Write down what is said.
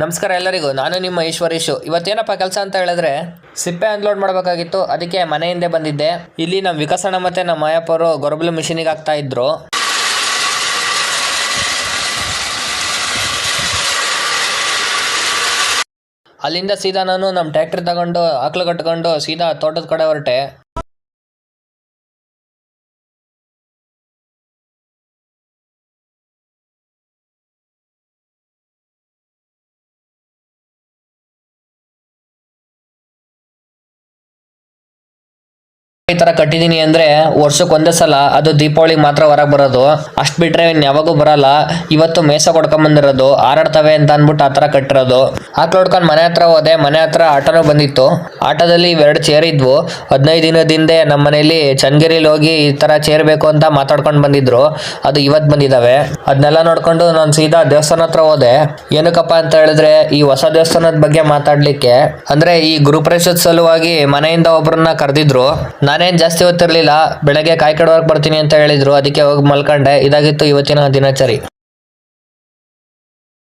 ನಮಸ್ಕಾರ ಎಲ್ಲರಿಗೂ, ನಾನು ನಿಮ್ಮ ಈಶ್ವರೀಶು. ಇವತ್ತೇನಪ್ಪ ಕೆಲಸ ಅಂತ ಹೇಳಿದ್ರೆ ಸಿಪ್ಪೆ ಅನ್ಲೋಡ್ ಮಾಡಬೇಕಾಗಿತ್ತು. ಅದಕ್ಕೆ ಮನೆ ಹಿಂದೆ ಬಂದಿದ್ದೆ. ಇಲ್ಲಿ ನಮ್ಮ ವಿಕಸಣ ಮತ್ತೆ ನಮ್ಮ ಮಾಯಪ್ಪರು ಗೊರಬಲು ಮಿಷಿನಿಗೆ ಹಾಕ್ತಾ ಇದ್ರು. ಅಲ್ಲಿಂದ ಸೀದಾ ನಾನು ನಮ್ಮ ಟ್ರ್ಯಾಕ್ಟರ್ ತಗೊಂಡು ಆಕಳು ಕಟ್ಕೊಂಡು ಸೀದಾ ತೋಟದ ಕಡೆ ಹೊರಟೆ. ಈ ತರ ಕಟ್ಟಿದೀನಿ ಅಂದ್ರೆ ವರ್ಷಕ್ಕೆ ಒಂದೇ ಸಲ, ಅದು ದೀಪಾವಳಿಗೆ ಮಾತ್ರ ಹೊರಗೆ ಬರೋದು. ಅಷ್ಟ್ ಬಿಟ್ರೆ ಯಾವಾಗೂ ಬರಲ್ಲ. ಇವತ್ತು ಮೇಸ ಕೊಡ್ಕೊಂಡ್ ಬಂದಿರೋದು, ಹಾರಾಡ್ತವೆ ಅಂತ ಅನ್ಬಿಟ್ಟು ಆ ತರ ಕಟ್ಟಿರೋದು. ಆಕಳು ಹೊಡ್ಕೊಂಡು ಮನೆ ಹತ್ರ ಹೋದೆ. ಮನೆ ಹತ್ರ ಆಟೋನು ಬಂದಿತ್ತು. ಆಟೋದಲ್ಲಿ 2 ಚೇರ್ ಇದ್ವು. 15 ದಿನದಿಂದ ನಮ್ಮ ಮನೆಯಲ್ಲಿ ಚನ್ನಗಿರಿಲಿ ಹೋಗಿ ಈ ತರ ಚೇರ್ ಬೇಕು ಅಂತ ಮಾತಾಡ್ಕೊಂಡು ಬಂದಿದ್ರು. ಅದು ಇವತ್ತು ಬಂದಿದಾವೆ. ಅದನ್ನೆಲ್ಲ ನೋಡ್ಕೊಂಡು ನಾನು ಸೀದಾ ದೇವಸ್ಥಾನ ಹತ್ರ ಹೋದೆ. ಏನಕ್ಕಪ್ಪ ಅಂತ ಹೇಳಿದ್ರೆ ಈ ಹೊಸ ದೇವಸ್ಥಾನದ ಬಗ್ಗೆ ಮಾತಾಡ್ಲಿಕ್ಕೆ. ಅಂದ್ರೆ ಈ ಗೃಹಪ್ರವೇಶದ ಸಲುವಾಗಿ ಮನೆಯಿಂದ ಒಬ್ರನ್ನ ಕರೆದಿದ್ರು. ನಾನೇನ್ ಜಾಸ್ತಿ ಹೊತ್ತಿರ್ಲಿಲ್ಲ. ಬೆಳಗ್ಗೆ ಕಾಯಿ ಕಡುವರ್ಕ್ ಬರ್ತೀನಿ ಅಂತ ಹೇಳಿದ್ರು. ಅದಕ್ಕೆ ಹೋಗಿ ಮಲ್ಕೊಂಡೆ. ಇದಾಗಿತ್ತು ಇವತ್ತಿನ ದಿನಚರಿ.